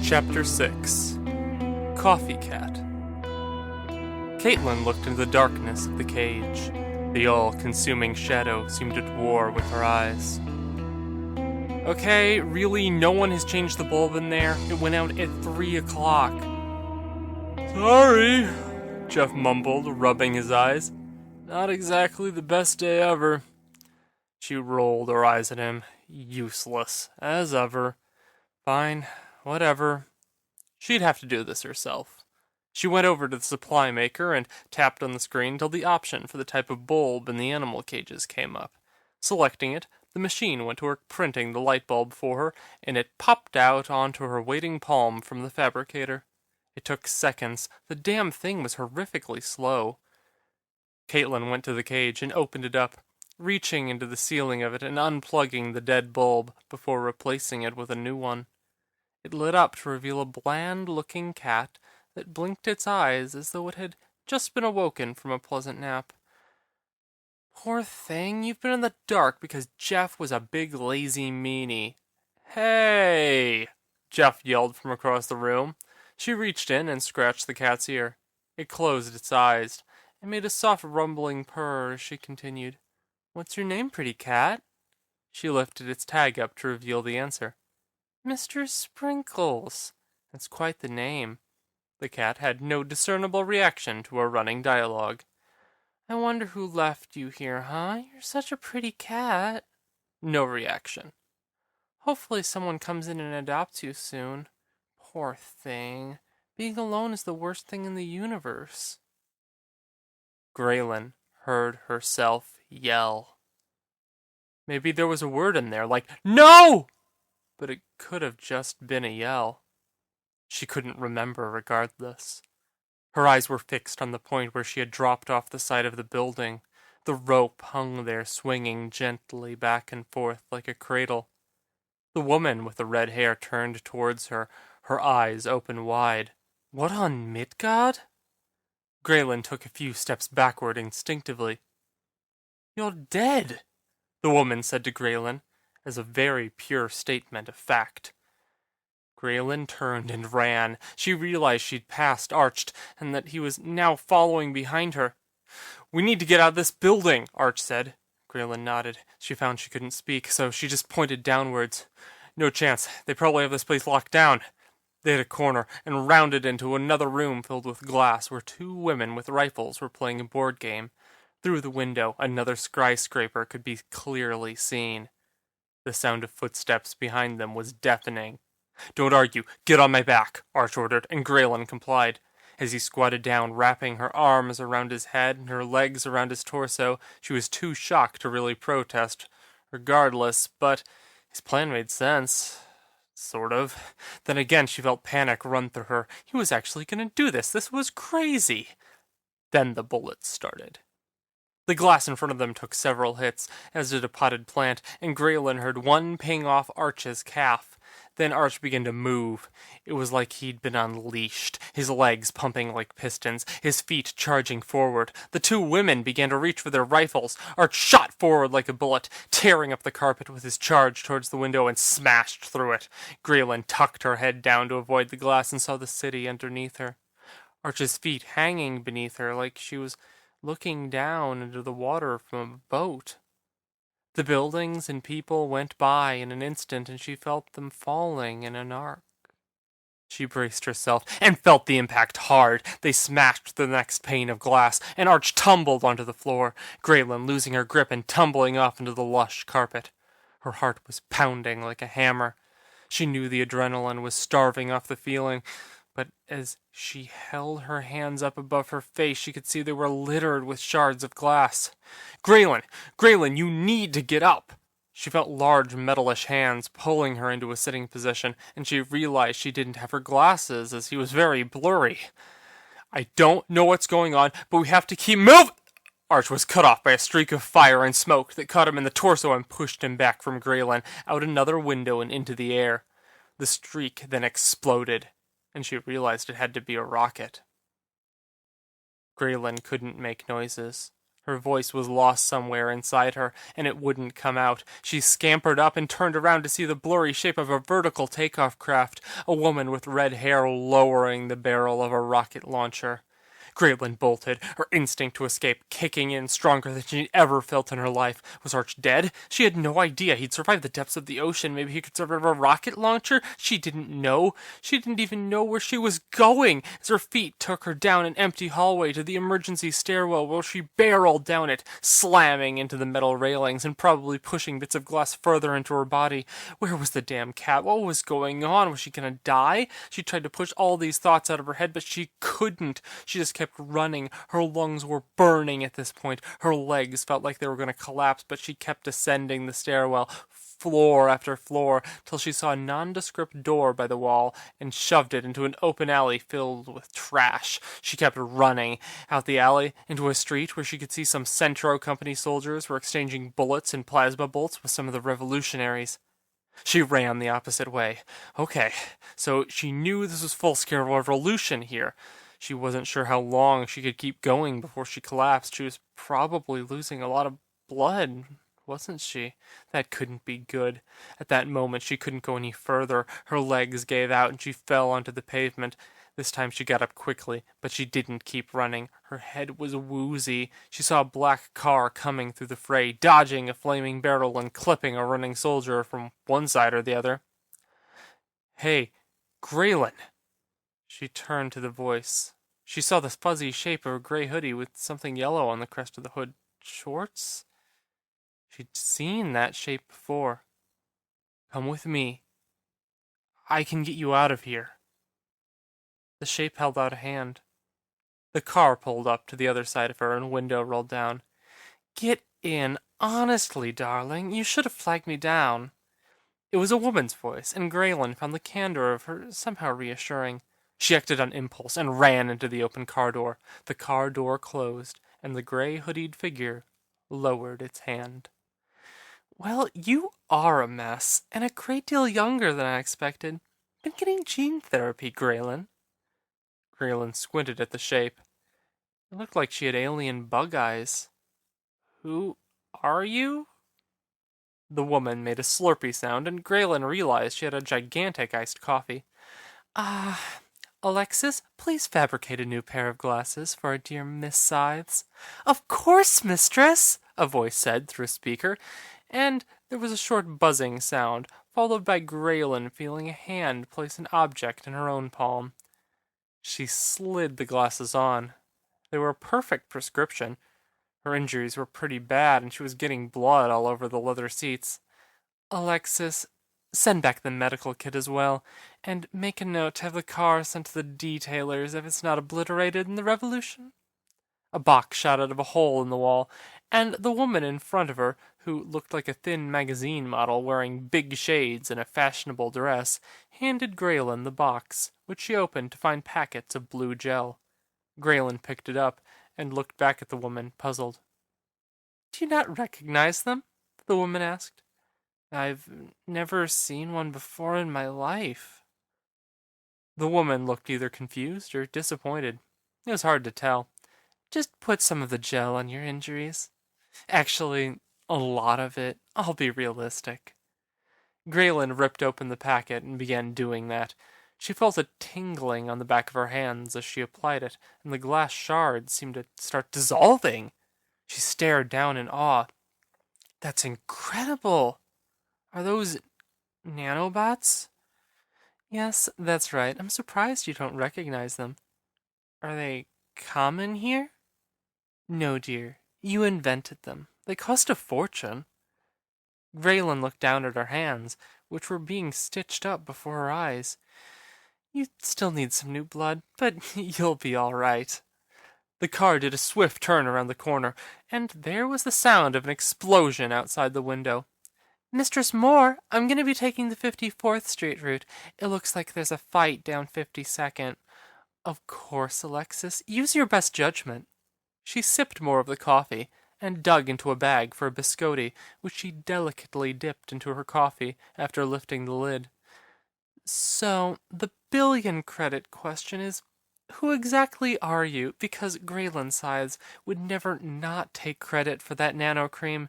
Chapter 6 Coffee Cat. Caitlin looked into the darkness of the cage. The all-consuming shadow seemed at war with her eyes. Okay, really, no one has changed the bulb in there? It went out at 3 o'clock. Sorry, Jeff mumbled, rubbing his eyes. Not exactly the best day ever. She rolled her eyes at him. Useless, as ever. Fine, whatever. She'd have to do this herself. She went over to the supply maker and tapped on the screen till the option for the type of bulb in the animal cages came up. Selecting it, the machine went to work printing the light bulb for her, and it popped out onto her waiting palm from the fabricator. It took seconds. The damn thing was horrifically slow. Caitlin went to the cage and opened it up, reaching into the ceiling of it and unplugging the dead bulb before replacing it with a new one. It lit up to reveal a bland-looking cat that blinked its eyes as though it had just been awoken from a pleasant nap. Poor thing, you've been in the dark because Jeff was a big lazy meanie. Hey! Jeff yelled from across the room. She reached in and scratched the cat's ear. It closed its eyes and made a soft rumbling purr as she continued. What's your name, pretty cat? She lifted its tag up to reveal the answer. Mr. Sprinkles. That's quite the name. The cat had no discernible reaction to our running dialogue. I wonder who left you here, huh? You're such a pretty cat. No reaction. Hopefully someone comes in and adopts you soon. Poor thing. Being alone is the worst thing in the universe. Graelyn heard herself yell. Maybe there was a word in there like, no! But it could have just been a yell. She couldn't remember regardless. Her eyes were fixed on the point where she had dropped off the side of the building. The rope hung there swinging gently back and forth like a cradle. The woman with the red hair turned towards her, her eyes open wide. What on Midgard? Graelyn took a few steps backward instinctively. You're dead, the woman said to Graelyn, as a very pure statement of fact. Graelyn turned and ran. She realized she'd passed Arch, and that he was now following behind her. We need to get out of this building, Arch said. Graelyn nodded. She found she couldn't speak, so she just pointed downwards. No chance. They probably have this place locked down. They hit a corner and rounded into another room filled with glass where 2 women with rifles were playing a board game. Through the window, another skyscraper could be clearly seen. The sound of footsteps behind them was deafening. Don't argue. Get on my back, Arch ordered, and Graelyn complied. As he squatted down, wrapping her arms around his head and her legs around his torso, she was too shocked to really protest. Regardless, but his plan made sense. Sort of. Then again she felt panic run through her. He was actually going to do this. This was crazy. Then the bullets started. The glass in front of them took several hits, as did a potted plant, and Graelyn heard one ping off Arch's calf. Then Arch began to move. It was like he'd been unleashed, his legs pumping like pistons, his feet charging forward. The 2 women began to reach for their rifles. Arch shot forward like a bullet, tearing up the carpet with his charge towards the window and smashed through it. Graelyn tucked her head down to avoid the glass and saw the city underneath her. Arch's feet hanging beneath her like she was looking down into the water from a boat. The buildings and people went by in an instant, and she felt them falling in an arc. She braced herself and felt the impact hard. They smashed the next pane of glass, and Arch tumbled onto the floor, Graelyn losing her grip and tumbling off into the lush carpet. Her heart was pounding like a hammer. She knew the adrenaline was starving off the feeling, but as she held her hands up above her face, she could see they were littered with shards of glass. Graelyn, you need to get up! She felt large metalish hands pulling her into a sitting position, and she realized she didn't have her glasses, as he was very blurry. I don't know what's going on, but we have to keep moving! Arch was cut off by a streak of fire and smoke that caught him in the torso and pushed him back from Graelyn, out another window and into the air. The streak then exploded, and she realized it had to be a rocket. Graelyn couldn't make noises. Her voice was lost somewhere inside her, and it wouldn't come out. She scampered up and turned around to see the blurry shape of a vertical takeoff craft, a woman with red hair lowering the barrel of a rocket launcher. Graelyn bolted, her instinct to escape kicking in stronger than she'd ever felt in her life. Was Arch dead? She had no idea. He'd survived the depths of the ocean. Maybe he could survive a rocket launcher? She didn't know. She didn't even know where she was going as her feet took her down an empty hallway to the emergency stairwell where she barreled down it, slamming into the metal railings and probably pushing bits of glass further into her body. Where was the damn cat? What was going on? Was she gonna die? She tried to push all these thoughts out of her head, but she couldn't. She just kept running. Her lungs were burning at this point. Her legs felt like they were going to collapse, but she kept ascending the stairwell, floor after floor, till she saw a nondescript door by the wall and shoved it into an open alley filled with trash. She kept running out the alley into a street where she could see some Centro Company soldiers were exchanging bullets and plasma bolts with some of the revolutionaries. She ran the opposite way. Okay, so she knew this was full-scale revolution here. She wasn't sure how long she could keep going before she collapsed. She was probably losing a lot of blood, wasn't she? That couldn't be good. At that moment, she couldn't go any further. Her legs gave out and she fell onto the pavement. This time she got up quickly, but she didn't keep running. Her head was woozy. She saw a black car coming through the fray, dodging a flaming barrel and clipping a running soldier from one side or the other. Hey, Graelyn! She turned to the voice. She saw the fuzzy shape of a gray hoodie with something yellow on the crest of the hood. Shorts? She'd seen that shape before. Come with me. I can get you out of here. The shape held out a hand. The car pulled up to the other side of her and a window rolled down. Get in. Honestly, darling, you should have flagged me down. It was a woman's voice, and Graelyn found the candor of her somehow reassuring. She acted on impulse and ran into the open car door. The car door closed, and the gray-hoodied figure lowered its hand. Well, you are a mess, and a great deal younger than I expected. Been getting gene therapy, Graelyn. Graelyn squinted at the shape. It looked like she had alien bug eyes. Who are you? The woman made a slurpy sound, and Graelyn realized she had a gigantic iced coffee. Alexis, please fabricate a new pair of glasses for our dear Miss Scythes. Of course, mistress, a voice said through a speaker, and there was a short buzzing sound, followed by Graelyn feeling a hand place an object in her own palm. She slid the glasses on. They were a perfect prescription. Her injuries were pretty bad, and she was getting blood all over the leather seats. Alexis, send back the medical kit as well, and make a note to have the car sent to the detailers if it's not obliterated in the revolution. A box shot out of a hole in the wall, and the woman in front of her, who looked like a thin magazine model wearing big shades and a fashionable dress, handed Graelyn the box, which she opened to find packets of blue gel. Graelyn picked it up and looked back at the woman, puzzled. Do you not recognize them? The woman asked. I've never seen one before in my life. The woman looked either confused or disappointed. It was hard to tell. Just put some of the gel on your injuries. Actually, a lot of it. I'll be realistic. Graelyn ripped open the packet and began doing that. She felt a tingling on the back of her hands as she applied it, and the glass shards seemed to start dissolving. She stared down in awe. That's incredible! Are those nanobots? Yes, that's right. I'm surprised you don't recognize them. Are they common here? No, dear. You invented them. They cost a fortune. Graelyn looked down at her hands, which were being stitched up before her eyes. You still need some new blood, but you'll be all right. The car did a swift turn around the corner, and there was the sound of an explosion outside the window. Mistress Moore, I'm going to be taking the 54th Street route. It looks like there's a fight down 52nd. Of course, Alexis. Use your best judgment. She sipped more of the coffee and dug into a bag for a biscotti, which she delicately dipped into her coffee after lifting the lid. So, the billion credit question is, Who exactly are you? Because Graelyn sighs would never not take credit for that nano cream.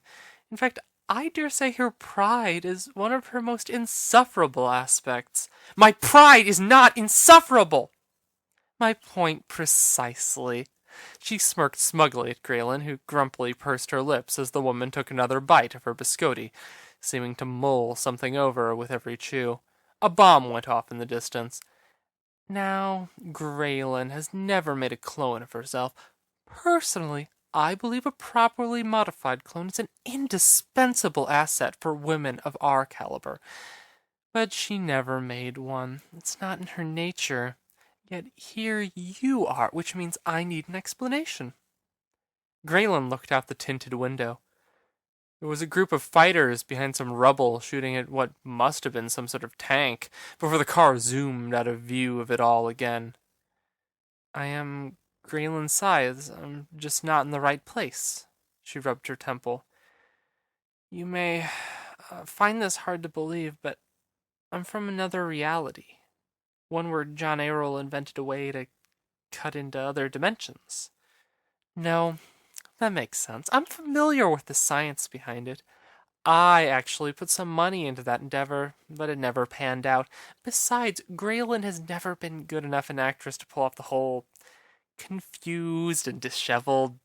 In fact, I dare say her pride is one of her most insufferable aspects. My pride is not insufferable! My point precisely. She smirked smugly at Graelyn, who grumpily pursed her lips as the woman took another bite of her biscotti, seeming to mull something over with every chew. A bomb went off in the distance. Now, Graelyn has never made a clone of herself. Personally, I believe a properly modified clone is an indispensable asset for women of our caliber. But she never made one. It's not in her nature. Yet here you are, which means I need an explanation. Graelyn looked out the tinted window. There was a group of fighters behind some rubble shooting at what must have been some sort of tank before the car zoomed out of view of it all again. I am Graelyn Scythes. I'm just not in the right place. She rubbed her temple. You may find this hard to believe, but I'm from another reality. One where John Errol invented a way to cut into other dimensions. No, that makes sense. I'm familiar with the science behind it. I actually put some money into that endeavor, but it never panned out. Besides, Graelyn has never been good enough an actress to pull off the whole confused and disheveled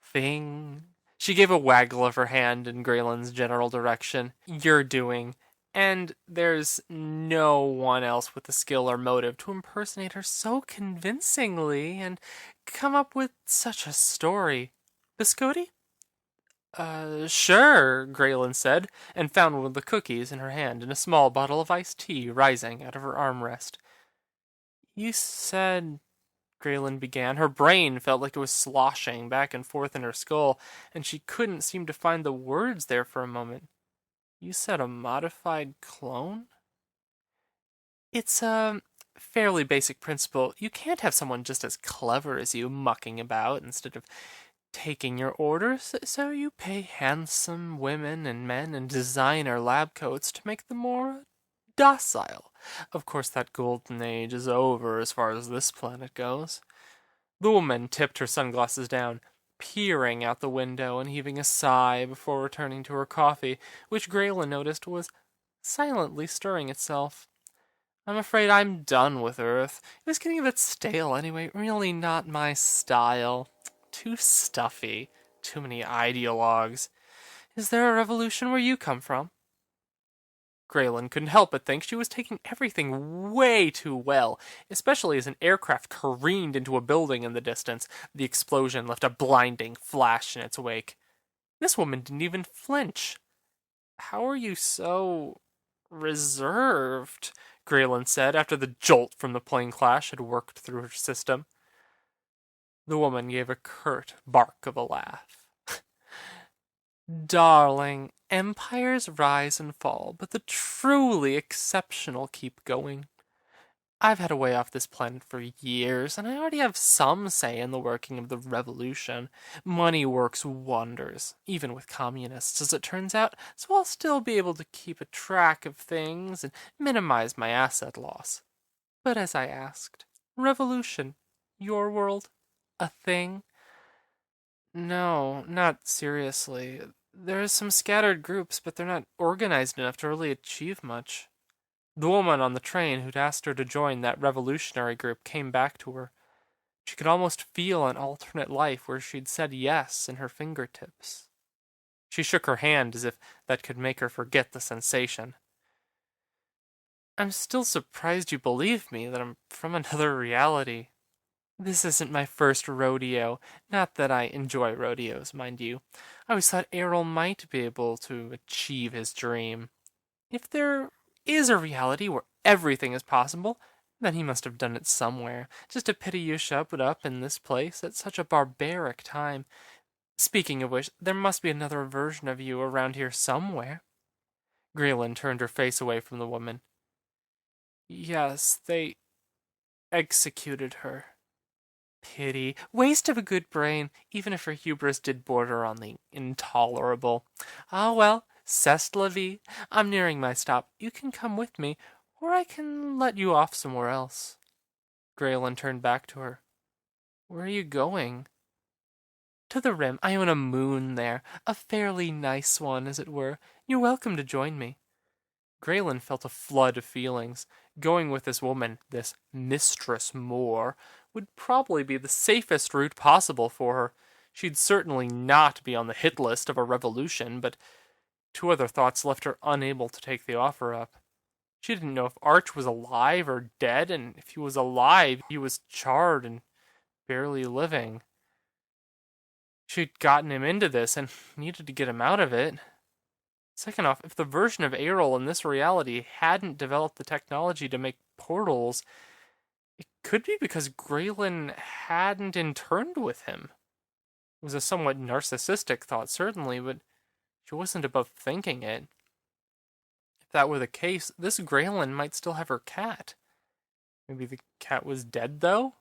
thing. She gave a waggle of her hand in Graelyn's general direction. You're doing. And there's no one else with the skill or motive to impersonate her so convincingly and come up with such a story. Biscotti? Sure, Graelyn said, and found one of the cookies in her hand and a small bottle of iced tea rising out of her armrest. You said, Graelyn began. Her brain felt like it was sloshing back and forth in her skull, and she couldn't seem to find the words there for a moment. You said a modified clone? It's a fairly basic principle. You can't have someone just as clever as you mucking about instead of taking your orders, so you pay handsome women and men in designer lab coats to make them more docile. Of course, that golden age is over as far as this planet goes. The woman tipped her sunglasses down, peering out the window and heaving a sigh before returning to her coffee, which Graelyn noticed was silently stirring itself. I'm afraid I'm done with Earth. It was getting a bit stale anyway, really not my style. Too stuffy, too many ideologues. Is there a revolution where you come from? Graelyn couldn't help but think she was taking everything way too well, especially as an aircraft careened into a building in the distance. The explosion left a blinding flash in its wake. This woman didn't even flinch. How are you so reserved? Graelyn said after the jolt from the plane crash had worked through her system. The woman gave a curt bark of a laugh. Darling, empires rise and fall, but the truly exceptional keep going. I've had a way off this planet for years, and I already have some say in the working of the revolution. Money works wonders, even with communists, as it turns out, so I'll still be able to keep a track of things and minimize my asset loss. But as I asked, revolution, your world, a thing? No, not seriously. There are some scattered groups, but they're not organized enough to really achieve much. The woman on the train who'd asked her to join that revolutionary group came back to her. She could almost feel an alternate life where she'd said yes in her fingertips. She shook her hand as if that could make her forget the sensation. I'm still surprised you believe me that I'm from another reality. This isn't my first rodeo. Not that I enjoy rodeos, mind you. I always thought Errol might be able to achieve his dream. If there is a reality where everything is possible, then he must have done it somewhere. Just a pity you showed up in this place at such a barbaric time. Speaking of which, there must be another version of you around here somewhere. Graelyn turned her face away from the woman. Yes, they executed her. Pity. Waste of a good brain, even if her hubris did border on the intolerable. Ah, well, c'est la vie. I'm nearing my stop. You can come with me, or I can let you off somewhere else. Graelyn turned back to her. Where are you going? To the rim. I own a moon there. A fairly nice one, as it were. You're welcome to join me. Graelyn felt a flood of feelings. Going with this woman, this Mistress Moore, would probably be the safest route possible for her. She'd certainly not be on the hit list of a revolution, but two other thoughts left her unable to take the offer up. She didn't know if Arch was alive or dead, and if he was alive, he was charred and barely living. She'd gotten him into this and needed to get him out of it. Second off, if the version of Errol in this reality hadn't developed the technology to make portals, it could be because Graelyn hadn't interned with him. It was a somewhat narcissistic thought, certainly, but she wasn't above thinking it. If that were the case, this Graelyn might still have her cat. Maybe the cat was dead, though?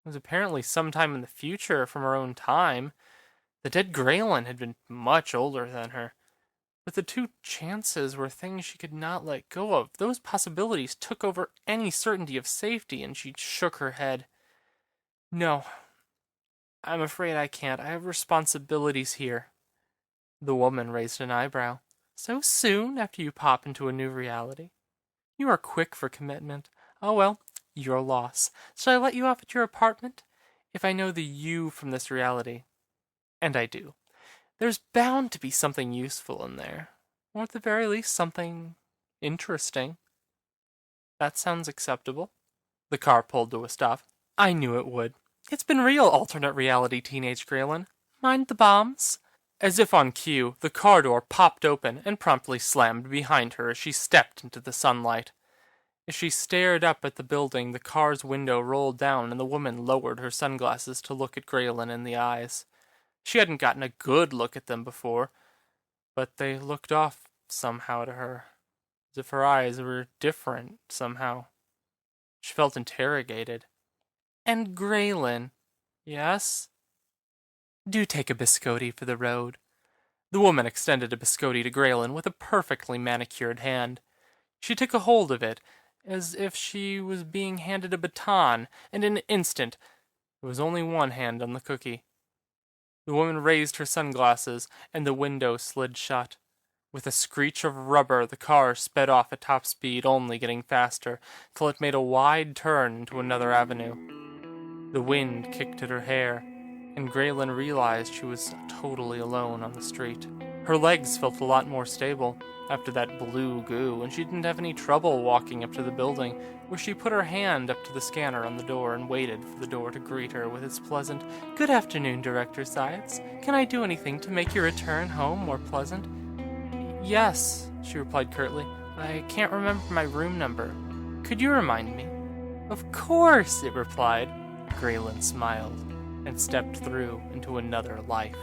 It was apparently sometime in the future from her own time. The dead Graelyn had been much older than her. But the two chances were things she could not let go of. Those possibilities took over any certainty of safety, and she shook her head. No, I'm afraid I can't. I have responsibilities here. The woman raised an eyebrow. So soon after you pop into a new reality? You are quick for commitment. Oh well, your loss. Shall I let you off at your apartment? If I know the you from this reality. And I do. There's bound to be something useful in there. Or at the very least, something interesting. That sounds acceptable. The car pulled to a stop. I knew it would. It's been real, alternate reality, teenage Graelyn. Mind the bombs? As if on cue, the car door popped open and promptly slammed behind her as she stepped into the sunlight. As she stared up at the building, the car's window rolled down and the woman lowered her sunglasses to look at Graelyn in the eyes. She hadn't gotten a good look at them before, but they looked off somehow to her, as if her eyes were different somehow. She felt interrogated. And Graelyn, yes? Do take a biscotti for the road. The woman extended a biscotti to Graelyn with a perfectly manicured hand. She took a hold of it, as if she was being handed a baton, and in an instant there was only one hand on the cookie. The woman raised her sunglasses, and the window slid shut. With a screech of rubber, the car sped off at top speed, only getting faster, till it made a wide turn into another avenue. The wind kicked at her hair, and Graelyn realized she was totally alone on the street. Her legs felt a lot more stable after that blue goo, and she didn't have any trouble walking up to the building, where she put her hand up to the scanner on the door and waited for the door to greet her with its pleasant, "Good afternoon, Director Sides. Can I do anything to make your return home more pleasant?" "Yes," she replied curtly. "I can't remember my room number. Could you remind me?" "Of course," it replied. Graelyn smiled and stepped through into another life.